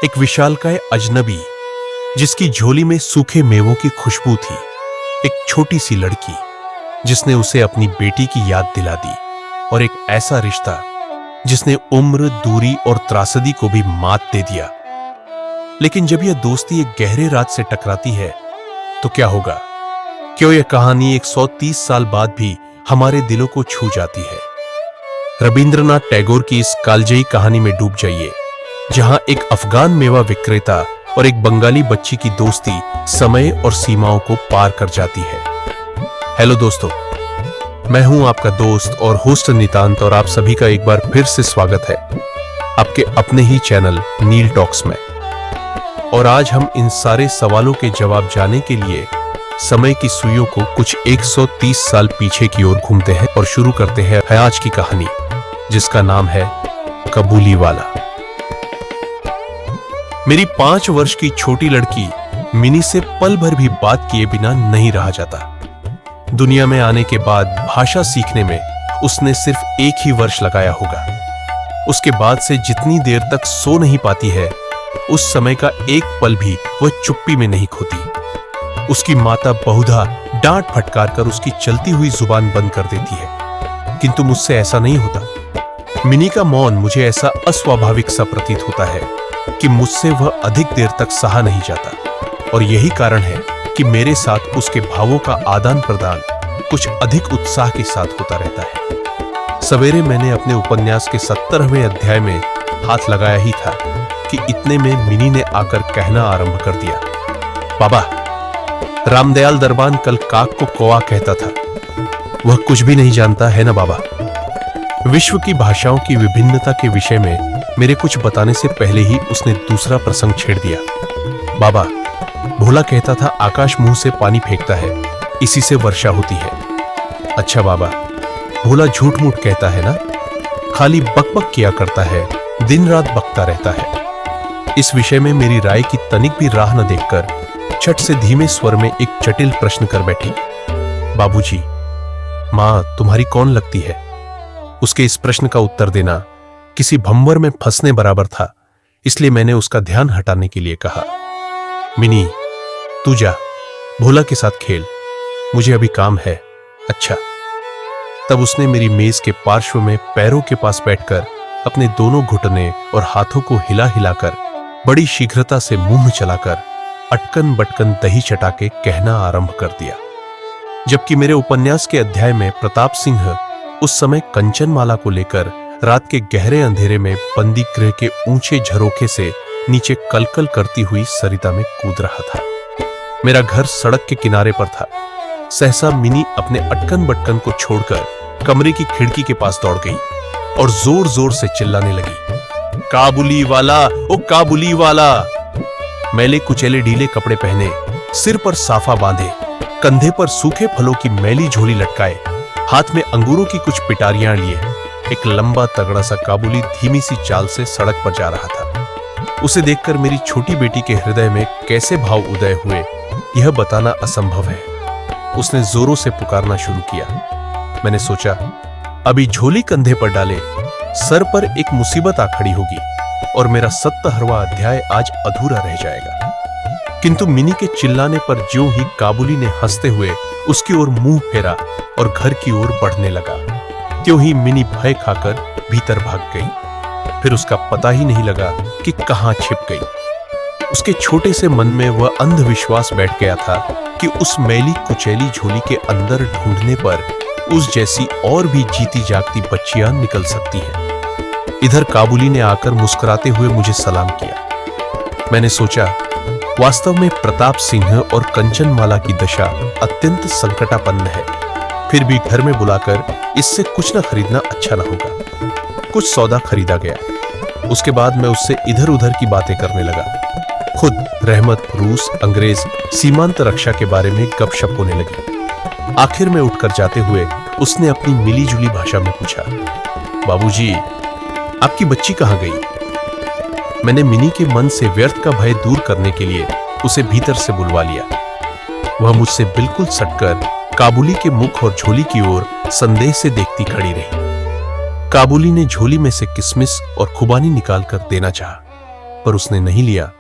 एक विशालकाय अजनबी जिसकी झोली में सूखे मेवों की खुशबू थी। एक छोटी सी लड़की जिसने उसे अपनी बेटी की याद दिला दी, और एक ऐसा रिश्ता जिसने उम्र, दूरी और त्रासदी को भी मात दे दिया। लेकिन जब यह दोस्ती एक गहरे राज से टकराती है तो क्या होगा? क्यों यह कहानी 130 साल बाद भी हमारे दिलों को छू जाती है? रविंद्रनाथ टैगोर की इस कालजयी कहानी में डूब जाइए, जहां एक अफगान मेवा विक्रेता और एक बंगाली बच्ची की दोस्ती समय और सीमाओं को पार कर जाती है। हेलो दोस्तों, मैं हूं आपका दोस्त और होस्ट नितांत, और आप सभी का एक बार फिर से स्वागत है आपके अपने ही चैनल नील टॉक्स में। और आज हम इन सारे सवालों के जवाब जाने के लिए समय की सुइयों को कुछ 130 साल पीछे की ओर घूमते हैं और शुरू करते हैं आज की कहानी, जिसका नाम है काबुली वाला। मेरी 5 वर्ष की छोटी लड़की मिनी से पल भर भी बात किए बिना नहीं रहा जाता। दुनिया में आने के बाद भाषा सीखने में उसने सिर्फ 1 ही वर्ष लगाया होगा। उसके बाद से जितनी देर तक सो नहीं पाती है, उस समय का एक पल भी वह चुप्पी में नहीं खोती। उसकी माता बहुधा डांट फटकार कर उसकी चलती हुई जुबान बंद कर देती है, किंतु मुझसे ऐसा नहीं होता। मिनी का मौन मुझे ऐसा अस्वाभाविक सा प्रतीत होता है कि मुझसे वह अधिक देर तक सहा नहीं जाता, और यही कारण है कि मेरे साथ उसके भावों का आदान प्रदान कुछ अधिक उत्साह के साथ होता रहता है। सवेरे मैंने अपने उपन्यास के 70वें अध्याय में हाथ लगाया ही था कि इतने में मिनी ने आकर कहना आरंभ कर दिया, बाबा, रामदयाल दरबान कल काक को कौवा कहता था। वह कुछ भी नहीं जानता है ना बाबा? विश्व की भाषाओं की विभिन्नता के विषय में मेरे कुछ बताने से पहले ही उसने दूसरा प्रसंग छेड़ दिया। बाबा, भोला कहता था आकाश मुंह से पानी फेंकता है, इसी से वर्षा होती है। अच्छा बाबा, भोला झूठ मूठ कहता है ना, खाली बकबक किया करता है, दिन रात बकता रहता है। इस विषय में मेरी राय की तनिक भी राह न देखकर छठ से धीमे स्वर में एक जटिल प्रश्न कर बैठी। बाबूजी, मां तुम्हारी कौन लगती है? उसके इस प्रश्न का उत्तर देना किसी भंवर में फंसने बराबर था, इसलिए मैंने उसका ध्यान हटाने के लिए कहा, मिनी तू जा, भोला के साथ खेल, मुझे अभी काम है। अच्छा। तब उसने मेरी मेज के पार्श्व में पैरों के पास बैठकर अपने दोनों घुटने और हाथों को हिला हिलाकर बड़ी शीघ्रता से मुंह चलाकर अटकन बटकन दही चटा के कहना आरंभ कर दिया। जबकि मेरे उपन्यास के अध्याय में प्रताप सिंह उस समय कंचनमाला को लेकर रात के गहरे अंधेरे में बंदी गृह के ऊंचे झरोखे से नीचे कलकल करती हुई सरिता में कूद रहा था। मेरा घर सड़क के किनारे पर था। सहसा मिनी अपने अटकन बटकन को छोड़कर कमरे की खिड़की के पास दौड़ गई और जोर जोर से चिल्लाने लगी, काबुली वाला, ओ काबुली वाला। मैले कुचेले ढीले कपड़े पहने, सिर पर साफा बांधे, कंधे पर सूखे फलों की मैली झोली लटकाए, हाथ में अंगूरों की कुछ पिटारियां लिए एक लंबा तगड़ा सा काबुली धीमी सी चाल से सड़क पर जा रहा था। उसे देखकर मेरी छोटी बेटी के हृदय में कैसे भाव उदय हुए यह बताना असंभव है। उसने जोरों से पुकारना शुरू किया। मैंने सोचा, अभी झोली कंधे पर डाले सर पर एक मुसीबत आ खड़ी होगी और मेरा 70वां अध्याय आज अधूरा रह जाएगा। किंतु मिनी के चिल्लाने पर ज्यों ही काबुली ने हंसते हुए उसकी ओर मुंह फेरा और घर की ओर बढ़ने लगा, त्यों ही मिनी भय खाकर भीतर भाग गई। फिर उसका पता ही नहीं लगा कि कहां छिप गई। उसके छोटे से मन में वह अंधविश्वास बैठ गया था कि उस मैली कुचैली झोली के अंदर ढूंढने पर उस जैसी और भी जीती जागती बच्चियां निकल सकती हैं। इधर काबुली ने आकर मुस्कुराते हुए मुझे सलाम किया। मैंने सोचा, वास्तव में प्रताप सिंह और कंचनमाला की दशा अत्यंत संकटापन्न है, फिर भी घर में बुलाकर इससे कुछ न खरीदना अच्छा न होगा। कुछ सौदा खरीदा गया। उसके बाद मैं उससे इधर उधर की बातें करने लगा। खुद रहमत, रूस, अंग्रेज, सीमांत रक्षा के बारे में गपशप होने लगी। आखिर में उठकर जाते हुए उसने अपनी मिली जुली भाषा में पूछा, बाबूजी, आपकी बच्ची कहां गई? मैंने मिनी के मन से व्यर्थ का भय दूर करने के लिए उसे भीतर से बुलवा लिया। वह मुझसे बिल्कुल सटकर काबुली के मुख और झोली की ओर संदेह से देखती खड़ी रही। काबुली ने झोली में से किशमिश और खुबानी निकालकर देना चाहा, पर उसने नहीं लिया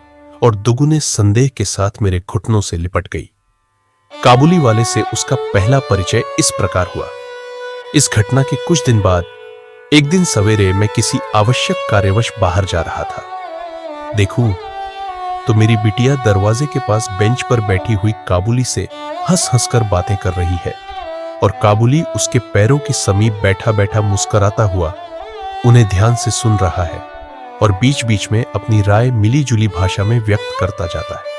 और दुगुने संदेह के साथ मेरे घुटनों से लिपट गई। काबुली वाले से उसका पहला परिचय इस प्रकार हुआ। इस घटना के कुछ दिन बाद एक दिन सवेरे मैं किसी आवश्यक कार्यवश बाहर जा रहा था। देखूं तो मेरी बिटिया दरवाजे के पास बेंच पर बैठी हुई काबुली से हंस हंस कर बातें कर रही है और काबुली उसके पैरों के समीप बैठा बैठा मुस्कुराता हुआ उन्हें ध्यान से सुन रहा है और बीच बीच में अपनी राय मिली जुली भाषा में व्यक्त करता जाता है।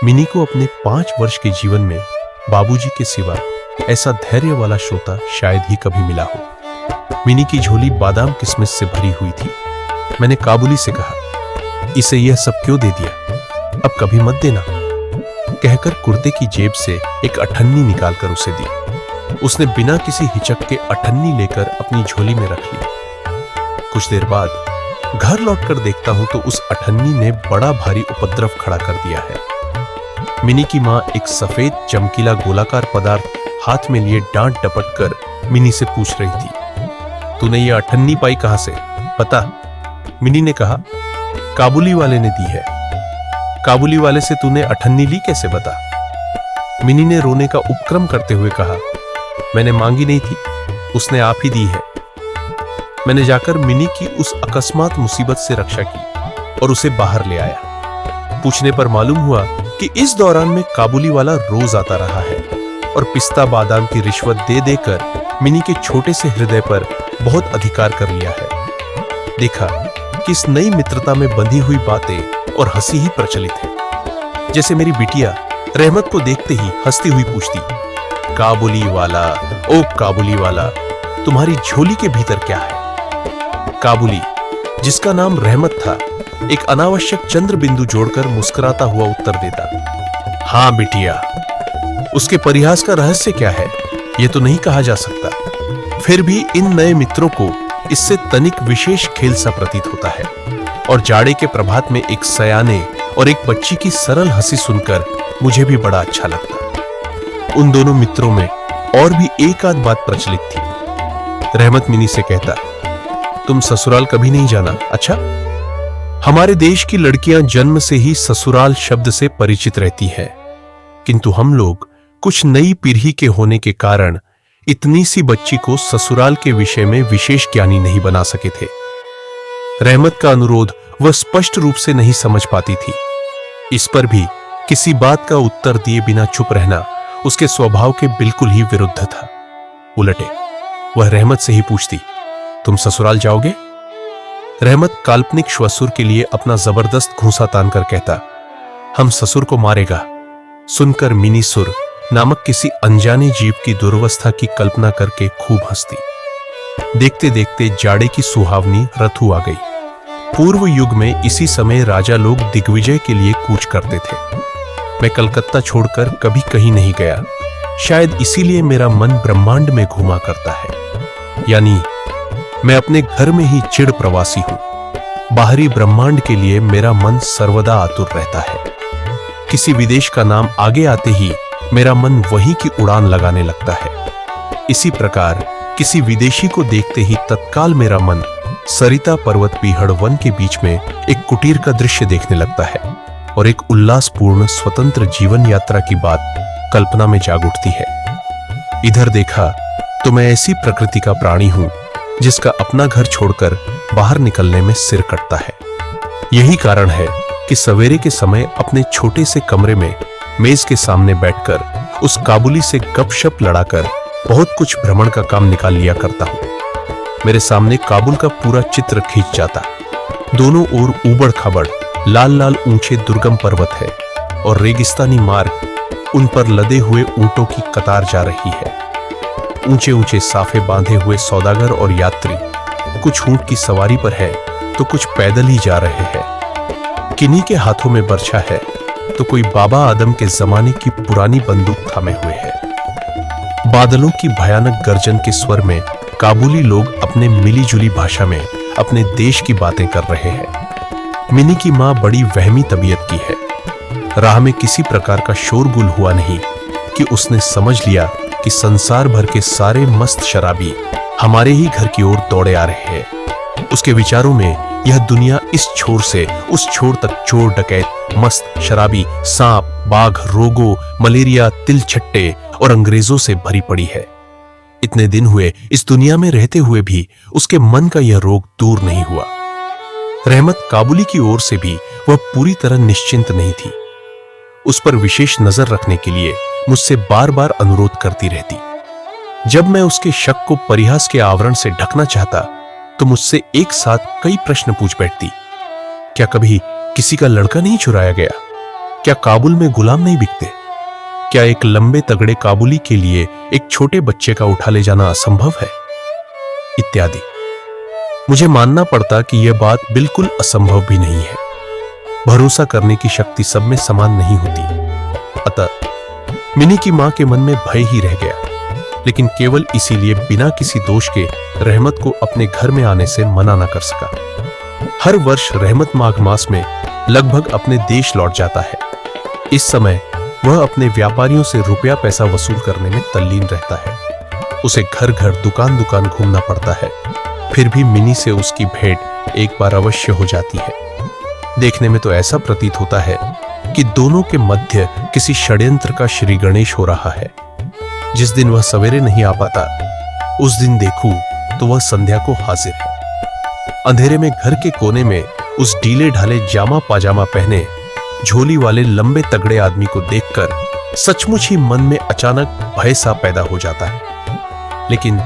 मिनी को अपने 5 वर्ष के जीवन में बाबूजी के सिवा ऐसा धैर्य वाला श्रोता शायद ही कभी मिला हो। मिनी की झोली बादाम किशमिश से भरी हुई थी। मैंने काबुली से कहा, इसे यह सब क्यों दे दिया, अब कभी मत देना, कहकर कुर्ते की जेब से एक अठन्नी निकालकर उसे दी। उसने बिना किसी हिचक के अठन्नी लेकर अपनी झोली में रख ली। कुछ देर बाद घर लौटकर देखता हूं तो उस अठन्नी ने बड़ा भारी उपद्रव खड़ा कर दिया है। मिनी की मां एक सफेद चमकीला गोलाकार पदार्थ हाथ में लिए डांट डपट कर मिनी से पूछ रही थी, तूने ये अठन्नी पाई कहां से, पता? मिनी ने कहा, काबुली वाले ने दी है। काबुली वाले से तूने अठन्नी ली कैसे, बता? मिनी ने रोने का उपक्रम करते हुए कहा, मैंने मांगी नहीं थी, उसने आप ही दी है। मैंने जाकर मिनी की उस अकस्मात मुसीबत से रक्षा की और उसे बाहर ले आया। पूछने पर मालूम हुआ कि इस दौरान में काबुली वाला रोज आता रहा है और पिस्ता बादाम की रिश्वत दे देकर मिनी के छोटे से हृदय पर बहुत अधिकार कर लिया है। देखा कि इस नई मित्रता में बंधी हुई बातें और हंसी ही प्रचलित है। जैसे मेरी बिटिया रहमत को देखते ही हंसती हुई पूछती, काबुली वाला, ओ काबुली वाला, तुम्हारी झोली के भीतर क्या है? काबुली, जिसका नाम रहमत था, एक अनावश्यक चंद्र बिंदु जोड़कर मुस्कुराता हुआ उत्तर देता, हां बिटिया। उसके परिहास का रहस्य क्या है, यह तो नहीं कहा जा सकता। फिर भी इन नए मित्रों को इससे तनिक विशेष खेल सा प्रतीत होता है और जाड़े के प्रभात में एक सयाने और एक बच्ची की सरल हंसी सुनकर मुझे भी बड़ा अच्छा लगता। उन दोनों मित्रों में और भी एक आध बात प्रचलित थी। रहमत मिनी से कहता, तुम ससुराल कभी नहीं जाना, अच्छा? हमारे देश की लड़कियां जन्म से ही ससुराल शब्द से परिचित रहती हैं, किंतु हम लोग कुछ नई पीढ़ी के होने के कारण इतनी सी बच्ची को ससुराल के विषय में विशेष ज्ञानी नहीं बना सके थे। रहमत का अनुरोध वह स्पष्ट रूप से नहीं समझ पाती थी। इस पर भी किसी बात का उत्तर दिए बिना चुप रहना उसके स्वभाव के बिल्कुल ही विरुद्ध था। उलटे वह रहमत से ही पूछती, तुम ससुराल जाओगे? रहमत काल्पनिक श्वसुर के लिए अपना जबरदस्त घूंसा तानकर कहता, हम ससुर को मारेगा। सुनकर मिनी सुर नामक किसी अनजाने जीव की दुर्वस्था की कल्पना करके खूब हंसती। देखते देखते जाड़े की सुहावनी ऋतु आ गई। पूर्व युग में इसी समय राजा लोग दिग्विजय के लिए कूच करते थे। मैं कलकत्ता छोड़कर कभी कहीं नहीं गया, शायद इसीलिए मेरा मन ब्रह्मांड में घूमा करता है। यानी मैं अपने घर में ही चिड़ प्रवासी हूं। बाहरी ब्रह्मांड के लिए मेरा मन सर्वदा आतुर रहता है। किसी विदेश का नाम आगे आते ही मेरा मन वहीं की उड़ान लगाने लगता है। इसी प्रकार किसी विदेशी को देखते ही तत्काल मेरा मन सरिता पर्वत पीहड़ वन के बीच में एक कुटीर का दृश्य देखने लगता है और एक उल्लासपूर्ण स्वतंत्र जीवन यात्रा की बात कल्पना में जाग उठती है। इधर देखा तो मैं ऐसी प्रकृति का प्राणी हूं जिसका अपना घर छोड़कर बाहर निकलने में सिर कटता है। यही कारण है कि सवेरे के समय अपने छोटे से कमरे में मेज के सामने बैठकर उस काबुली से गपशप लड़ाकर बहुत कुछ भ्रमण का काम निकाल लिया करता हूं। मेरे सामने काबुल का पूरा चित्र खींच जाता। दोनों ओर ऊबड़ खाबड़ लाल लाल ऊंचे दुर्गम पर्वत है और रेगिस्तानी मार्ग, उन पर लदे हुए ऊंटों की कतार जा रही है। ऊंचे ऊंचे साफे बांधे हुए सौदागर और यात्री, कुछ ऊंट की सवारी पर है तो कुछ पैदल ही जा रहे हैं। किन्हीं के हाथों में बर्छा है तो कोई बाबा आदम के जमाने की पुरानी बंदूक थामे हुए है। बादलों की भयानक गर्जन के स्वर में काबुली लोग अपने मिली जुली भाषा में अपने देश की बातें कर रहे हैं। मिनी की मां बड़ी वहमी तबीयत की है। राह में किसी प्रकार का शोरगुल हुआ नहीं कि उसने समझ लिया कि संसार भर के सारे मस्त शराबी हमारे ही घर की ओर दौड़े आ रहे हैं। उसके विचारों में यह दुनिया इस छोर से उस छोर तक चोर डकैत, मस्त, शराबी, सांप, बाघ, रोगों, मलेरिया, तिलछट्टे और अंग्रेजों से भरी पड़ी है। इतने दिन हुए इस दुनिया में रहते हुए भी उसके मन का यह रोग दूर नहीं हुआ। रहमत काबुली की ओर से भी वह पूरी तरह निश्चिंत नहीं थी। उस पर विशेष नजर रखने के लिए मुझसे बार बार अनुरोध करती रहती। जब मैं उसके शक को परिहास के आवरण से ढकना चाहता तो मुझसे एक साथ कई प्रश्न पूछ बैठती। क्या कभी किसी का लड़का नहीं चुराया गया? क्या काबुल में गुलाम नहीं बिकते? क्या एक लंबे तगड़े काबुली के लिए एक छोटे बच्चे का उठा ले जाना असंभव है? इत्यादि। मुझे मानना पड़ता कि यह बात बिल्कुल असंभव भी नहीं है। भरोसा करने की शक्ति सब में समान नहीं होती। अतः मिनी की मां के मन में भय ही रह गया, लेकिन केवल इसीलिए बिना किसी दोष के रहमत को अपने घर में आने से मना न कर सका। हर वर्ष रहमत माघ मास में लगभग अपने देश लौट जाता है। इस समय वह अपने व्यापारियों से रुपया पैसा वसूल करने में तल्लीन रहता है। उसे घर घर दुकान दुकान घूमना पड़ता है। फिर भी मिनी से उसकी भेंट एक बार अवश्य हो जाती है। देखने में तो ऐसा प्रतीत होता है कि दोनों के मध्य किसी षड्यंत्र का श्री गणेश हो रहा है। जिस दिन वह सवेरे नहीं आ पाता, उस दिन देखूं तो वह संध्या को हाजिर है। अंधेरे में घर के कोने में उस ढीले ढाले जामा पाजामा पहने झोली वाले लंबे तगड़े आदमी को देखकर सचमुच ही मन में अचानक भय सा पैदा हो जाता है। लेकिन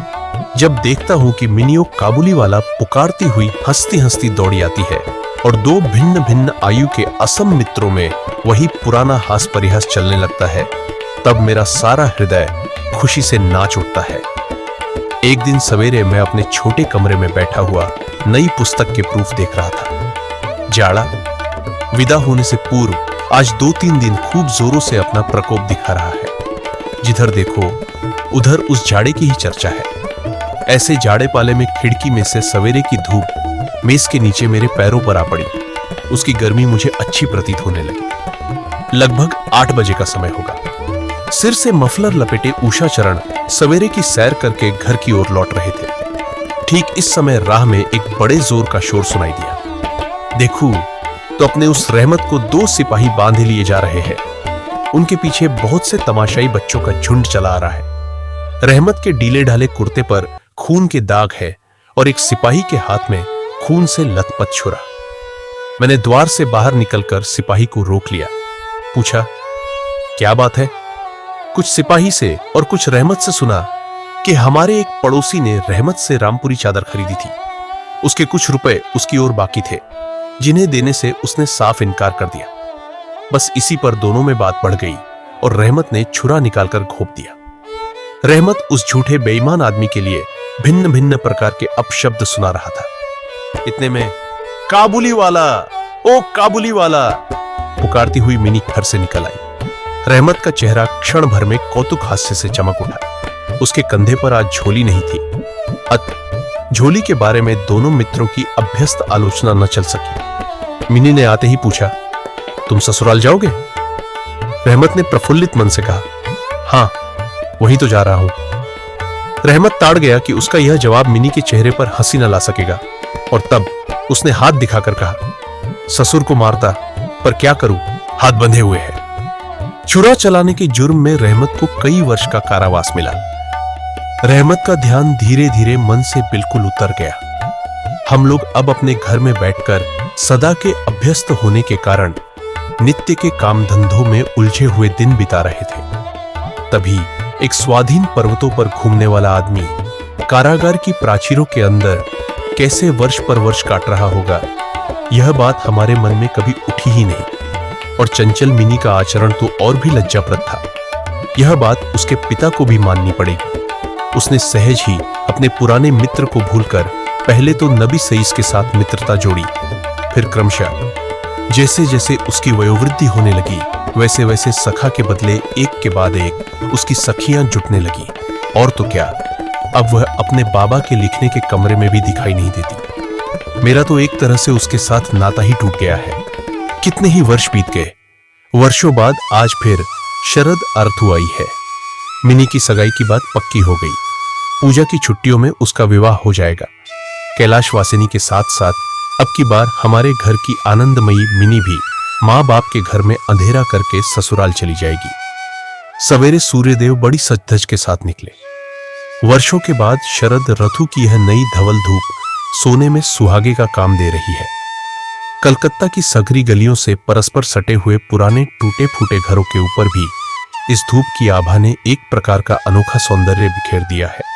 जब देखता हूं कि मिनियो काबुली वाला पुकारती हुई हंसती हंसती दौड़ी आती है और दो भिन्न भिन्न आयु के असम मित्रों में वही पुराना हास परिहास चलने लगता है, तब मेरा सारा हृदय खुशी से नाच उठता है। एक दिन सवेरे मैं अपने छोटे कमरे में बैठा हुआ नई पुस्तक के प्रूफ देख रहा था। जाड़ा विदा होने से पूर्व आज 2-3 दिन खूब जोरों से अपना प्रकोप दिखा रहा है। जिधर देखो उधर उस जाड़े की ही चर्चा है। ऐसे जाड़े पाले में खिड़की में से सवेरे की धूप मेज के नीचे मेरे पैरों पर आ पड़ी। उसकी गर्मी मुझे अच्छी प्रतीत होने लगी। लगभग 8 बजे का समय होगा। सिर से मफलर लपेटे उषा चरण सवेरे की सैर करके घर की ओर लौट रहे थे। ठीक इस समय राह में एक बड़े जोर का शोर सुनाई दिया। देखूं तो अपने उस रहमत को 2 सिपाही बांधे लिए जा रहे हैं। उनके पीछे बहुत से तमाशाई बच्चों का झुंड चला आ रहा है। रहमत के ढीले ढाले कुर्ते पर खून के दाग है और एक सिपाही के हाथ में खून से लथपथ छुरा। मैंने द्वार से बाहर निकलकर सिपाही को रोक लिया। पूछा, क्या बात है? कुछ सिपाही से और कुछ रहमत से सुना कि हमारे एक पड़ोसी ने रहमत से रामपुरी चादर खरीदी थी। उसके कुछ रुपए उसकी ओर बाकी थे, जिन्हें देने से उसने साफ इनकार कर दिया। बस इसी पर दोनों में बात बढ़ गई और रहमत ने छुरा निकालकर घोंप दिया। रहमत उस झूठे बेईमान आदमी के लिए भिन्न भिन्न प्रकार के अपशब्द सुना रहा था। इतने में काबुली वाला, ओ काबुली वाला पुकारती हुई मिनी घर से निकल आई। रहमत का चेहरा क्षण भर में कौतुक हास्य से चमक उठा। उसके कंधे पर आज झोली नहीं थी। झोली के बारे में दोनों मित्रों की अभ्यस्त आलोचना न चल सकी। मिनी ने आते ही पूछा, तुम ससुराल जाओगे? रहमत ने प्रफुल्लित मन से कहा, हां, वहीं तो जा रहा हूं। रहमत ताड़ गया कि उसका यह जवाब मिनी के चेहरे पर हंसी न ला सकेगा और तब उसने हाथ दिखाकर कहा, ससुर को मारता, पर क्या करूं, हाथ बंधे हुए हैं। छुरा चलाने के जुर्म में रहमत को कई वर्ष का कारावास मिला। रहमत का ध्यान धीरे धीरे मन से बिल्कुल उतर गया। हम लोग अब अपने घर में बैठकर सदा के अभ्यस्त होने के कारण नित्य के काम धंधों में उलझे हुए दिन बिता रहे थे। तभी एक स्वाधीन पर्वतों पर घूमने वाला आदमी कारागार की प्राचीरों के अंदर कैसे वर्ष पर वर्ष काट रहा होगा, यह बात हमारे मन में कभी उठी ही नहीं। और चंचल मिनी का आचरण तो और भी लज्जाप्रद था। यह बात उसके पिता को भी माननी पड़ेगी। उसने सहज ही अपने पुराने मित्र को भूलकर पहले तो नबी सईस के साथ मित्रता जोड़ी। फिर क्रमशः जैसे जैसे उसकी वयोवृद्धि होने लगी, वैसे वैसे सखा के बदले एक के बाद एक उसकी सखियां जुटने लगी। और तो क्या, अब वह अपने बाबा के लिखने के कमरे में भी दिखाई नहीं देती। मेरा तो एक तरह से उसके साथ नाता ही टूट गया है। कितने ही वर्ष बीत गए। वर्षों बाद आज फिर शरद अर्थु आई है। मिनी की सगाई की बात पक्की हो गई। पूजा की छुट्टियों में उसका विवाह हो जाएगा। कैलाशवासिनी के साथ साथ अब की बार हमारे घर की आनंदमयी मिनी भी माँ बाप के घर में अंधेरा करके ससुराल चली जाएगी। सवेरे सूर्यदेव बड़ी सज-धज के साथ निकले। वर्षों के बाद शरद ऋतु की यह नई धवल धूप सोने में सुहागे का काम दे रही है। कलकत्ता की सघरी गलियों से परस्पर सटे हुए पुराने टूटे फूटे घरों के ऊपर भी इस धूप की आभा ने एक प्रकार का अनोखा सौंदर्य बिखेर दिया है।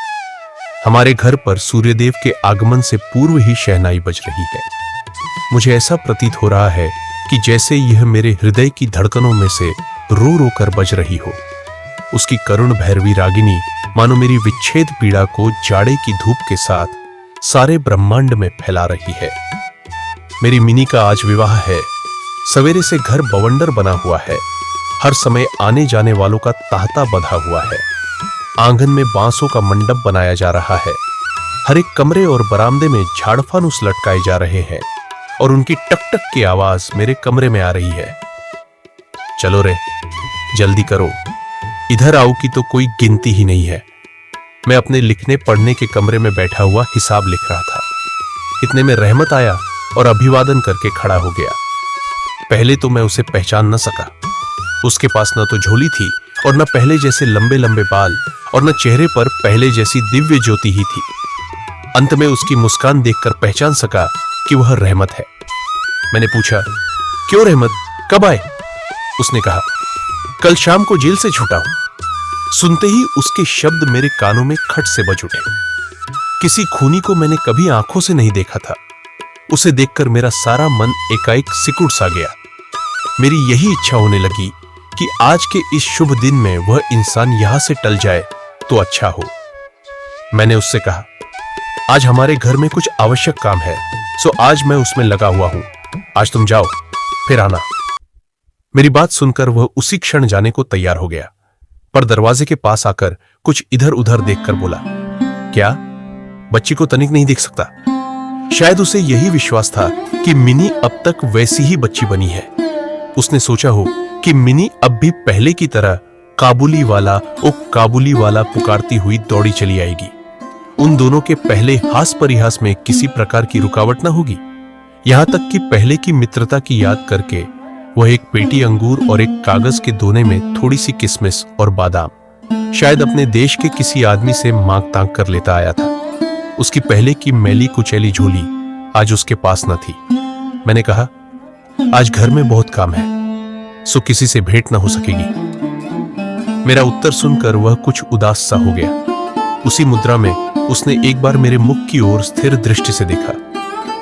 हमारे घर पर सूर्यदेव के आगमन से पूर्व ही शहनाई बज रही है। मुझे ऐसा प्रतीत हो रहा है कि जैसे यह मेरे हृदय की धड़कनों में से रो रो कर बज रही हो। उसकी करुण भैरवी रागिनी मानो मेरी विच्छेद पीड़ा को जाड़े की धूप के साथ सारे ब्रह्मांड में फैला रही है। मेरी मिनी का आज विवाह है। सवेरे से घर बवंडर बना हुआ है। हर समय आने जाने वालों का तांता बंधा हुआ है। आंगन में बांसों का मंडप बनाया जा रहा है। हर एक कमरे और बरामदे में झाड़फानूस लटकाए जा रहे हैं और उनकी टक टक की आवाज मेरे कमरे में आ रही है। चलो रे, जल्दी करो, इधर आओ की तो कोई गिनती ही नहीं है। मैं अपने लिखने पढ़ने के कमरे में बैठा हुआ हिसाब लिख रहा था। इतने में रहमत आया और अभिवादन करके खड़ा हो गया। पहले तो मैं उसे पहचान न सका। उसके पास न तो झोली थी और न पहले जैसे लंबे लंबे बाल और न चेहरे पर पहले जैसी दिव्य ज्योति ही थी। अंत में उसकी मुस्कान देखकर पहचान सका कि वह रहमत है। मैंने पूछा, क्यों रहमत, कब आए? उसने कहा, कल शाम को जेल से छूटा हूं। सुनते ही उसके शब्द मेरे कानों में खट से बज उठे। किसी खूनी को मैंने कभी आंखों से नहीं देखा था। उसे देखकर मेरा सारा मन एकाएक सिकुड़ सा गया। मेरी यही इच्छा होने लगी कि आज के इस शुभ दिन में वह इंसान यहां से टल जाए तो अच्छा हो। मैंने उससे कहा, आज हमारे घर में कुछ आवश्यक काम है, सो आज मैं उसमें लगा हुआ हूं। आज तुम जाओ, फिर आना। मेरी बात सुनकर वह उसी क्षण जाने को तैयार हो गया, पर दरवाजे के पास आकर कुछ इधर उधर देखकर बोला, क्या बच्ची को तनिक नहीं देख सकता? शायद उसे यही विश्वास था कि मिनी अब तक वैसी ही बच्ची बनी है। उसने सोचा हो कि मिनी अब भी पहले की तरह काबुली वाला ओ काबुली वाला पुकारती हुई दौड़ी चली आएगी। उन दोनों के पहले हास परिहास में किसी प्रकार की रुकावट न होगी। यहां तक कि पहले की मित्रता की याद करके वह एक पेटी अंगूर और एक कागज के दोने में थोड़ी सी किशमिश और बादाम शायद अपने देश के किसी आदमी से मांग तांग कर लेता आया था। उसकी पहले की मैली कुचैली झोली आज उसके पास न थी। मैंने कहा, आज घर में बहुत काम है, सो किसी से भेंट न हो सकेगी। मेरा उत्तर सुनकर वह कुछ उदास सा हो गया। उसी मुद्रा में उसने एक बार मेरे मुख की ओर स्थिर दृष्टि से देखा,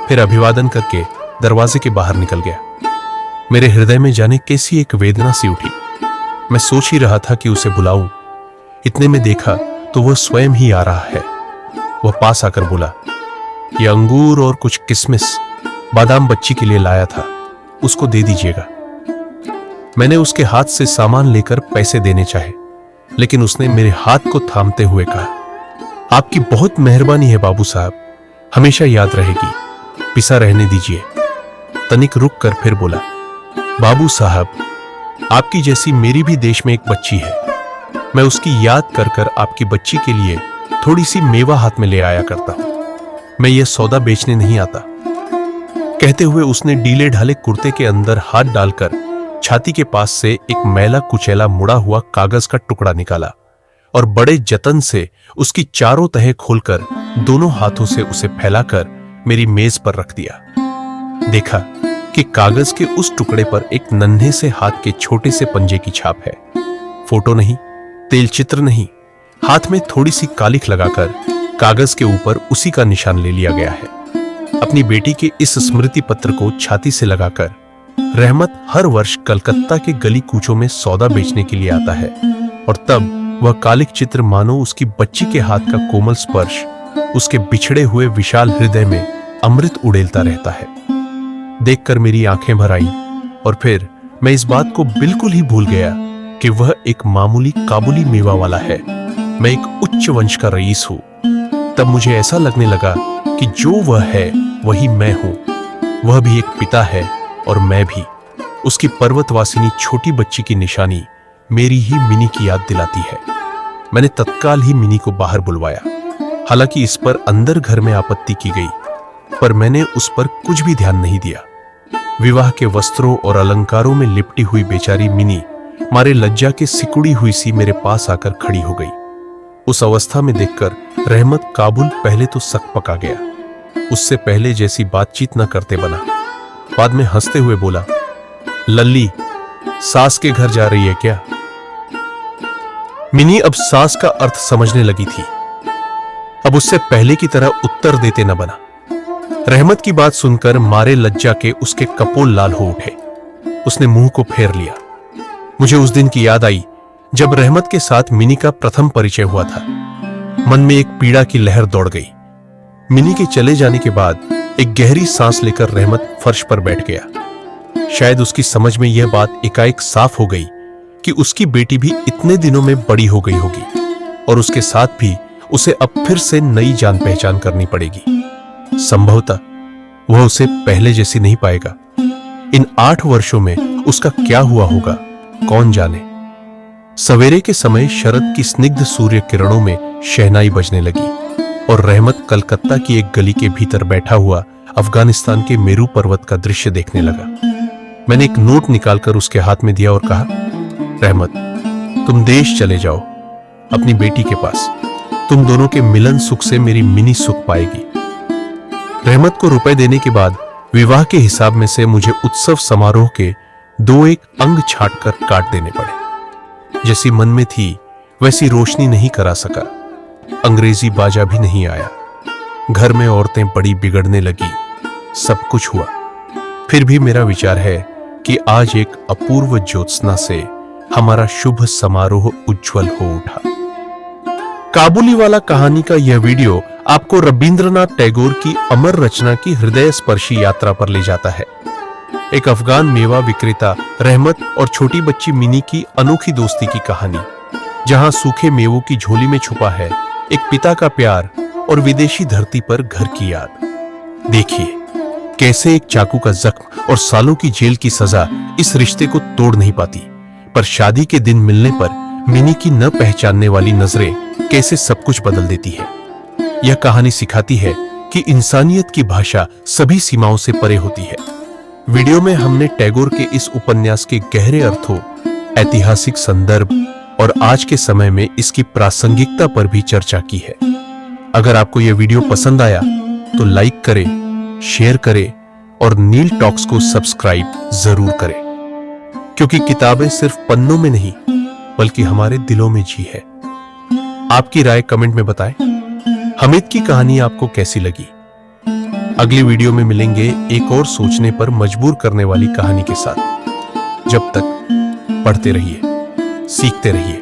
फिर अभिवादन करके दरवाजे के बाहर निकल गया। मेरे हृदय में जाने कैसी एक वेदना सी उठी। मैं सोच ही रहा था कि उसे बुलाऊं। इतने में देखा तो वह स्वयं ही आ रहा है। वह पास आकर बोला, यह अंगूर और कुछ किशमिश बादाम बच्ची के लिए लाया था, उसको दे दीजिएगा। मैंने उसके हाथ से सामान लेकर पैसे देने चाहे, लेकिन उसने मेरे हाथ को थामते हुए कहा, आपकी बहुत मेहरबानी है बाबू साहब, हमेशा याद रहेगी, पिसा रहने दीजिए। तनिक रुक कर फिर बोला, बाबू साहब, आपकी जैसी मेरी भी देश में एक बच्ची है। मैं उसकी याद कर कर आपकी बच्ची के लिए थोड़ी सी मेवा हाथ में ले आया करता हूं। मैं ये सौदा बेचने नहीं आता। कहते हुए उसने डीले ढाले कुर्ते के अंदर हाथ डालकर छाती के पास से एक मैला कुचैला मुड़ा हुआ कागज का टुकड़ा निकाला और बड़े जतन से उसकी चारों तह खोलकर दोनों हाथों से उसे फैलाकर मेरी मेज पर रख दिया। देखा कि कागज के उस टुकड़े पर एक नन्हे से हाथ के छोटे से पंजे की छाप है। फोटो नहीं, तेल चित्र नहीं, हाथ में थोड़ी सी कालिख लगाकर कागज के ऊपर उसी का निशान ले लिया गया है। अपनी बेटी के इस स्मृति पत्र को छाती से लगाकर रहमत हर वर्ष कलकत्ता के गली कूचों में सौदा बेचने के लिए आता है और तब वह कालिक चित्र मानो उसकी बच्ची के हाथ का कोमल स्पर्श उसके बिछड़े हुए विशाल हृदय में अमृत उड़ेलता रहता है। देखकर मेरी आंखें भर आईं और फिर मैं इस बात को बिल्कुल ही भूल गया कि वह एक मामूली काबुली मेवा वाला है, मैं एक उच्च वंश का रईस हूं। तब मुझे ऐसा लगने लगा कि जो वह है वही मैं हूं। वह भी एक पिता है और मैं भी। उसकी पर्वतवासिनी छोटी बच्ची की निशानी मेरी ही मिनी की याद दिलाती है। मैंने तत्काल ही मिनी को बाहर बुलवाया। हालांकि इस पर अंदर घर में आपत्ति की गई, पर मैंने उस पर कुछ भी ध्यान नहीं दिया। विवाह के वस्त्रों और अलंकारों में लिपटी हुई बेचारी मिनी मारे लज्जा के सिकुड़ी हुई सी मेरे पास आकर खड़ी हो गई। उस अवस्था में देखकर रहमत काबुल पहले तो सक पका गया। उससे पहले जैसी बातचीत न करते बना। बाद में हंसते हुए बोला, लल्ली सास के घर जा रही है क्या? मिनी अब सास का अर्थ समझने लगी थी। अब उससे पहले की तरह उत्तर देते न बना। रहमत की बात सुनकर मारे लज्जा के उसके कपोल लाल हो उठे। उसने मुंह को फेर लिया। मुझे उस दिन की याद आई जब रहमत के साथ मिनी का प्रथम परिचय हुआ था। मन में एक पीड़ा की लहर दौड़ गई। मिनी के चले जाने के बाद एक गहरी सांस लेकर रहमत फर्श पर बैठ गया। शायद उसकी समझ में यह बात एकाएक साफ हो गई कि उसकी बेटी भी इतने दिनों में बड़ी हो गई होगी और उसके साथ भी उसे अब फिर से नई जान पहचान करनी पड़ेगी। संभवतः वह उसे पहले जैसी नहीं पाएगा। इन 8 वर्षों में उसका क्या हुआ होगा, कौन जाने। सवेरे के समय शरद की स्निग्ध सूर्य किरणों में शहनाई बजने लगी और रहमत कलकत्ता की एक गली के भीतर बैठा हुआ अफगानिस्तान के मेरू पर्वत का दृश्य देखने लगा। मैंने एक नोट निकालकर उसके हाथ में दिया और कहा, रहमत, तुम देश चले जाओ अपनी बेटी के पास। तुम दोनों के मिलन सुख से मेरी मिनी सुख पाएगी। रहमत को रुपए देने के बाद विवाह के हिसाब में से मुझे उत्सव समारोह के 2-1 अंग छांटकर काट देने पड़े। जैसी मन में थी वैसी रोशनी नहीं करा सका। अंग्रेजी बाजा भी नहीं आया। घर में औरतें बड़ी बिगड़ने लगी। सब कुछ हुआ। फिर भी मेरा विचार है कि आज एक अपूर्व ज्योत्सना से हमारा शुभ समारोह उज्जवल हो उठा। काबुली वाला कहानी का यह वीडियो आपको रविंद्रनाथ टैगोर की अमर रचना की हृदय स्पर्शी यात्रा पर ले जाता है। एक अफगान मेवा विक्रेता रहमत और छोटी बच्ची मिनी की अनोखी दोस्ती की कहानी, जहां सूखे मेवों की झोली में छुपा है एक पिता का प्यार और विदेशी धरती पर घर की याद। देखिए कैसे एक चाकू का जख्म और सालों की जेल की सजा इस रिश्ते को तोड़ नहीं पाती, पर शादी के दिन मिलने पर मिनी की न पहचानने वाली नजरें कैसे सब कुछ बदल देती है। यह कहानी सिखाती है कि इंसानियत की भाषा सभी सीमाओं से परे होती है। वीडियो में हमने टैगोर के इस उपन्यास के गहरे अर्थों, ऐतिहासिक संदर्भ और आज के समय में इसकी प्रासंगिकता पर भी चर्चा की है। अगर आपको यह वीडियो पसंद आया तो लाइक करें, शेयर करें और नील टॉक्स को सब्सक्राइब जरूर करें, क्योंकि किताबें सिर्फ पन्नों में नहीं बल्कि हमारे दिलों में जी है। आपकी राय कमेंट में बताएं। हमिद की कहानी आपको कैसी लगी? अगली वीडियो में मिलेंगे एक और सोचने पर मजबूर करने वाली कहानी के साथ। जब तक पढ़ते रहिए, सीखते रहिए।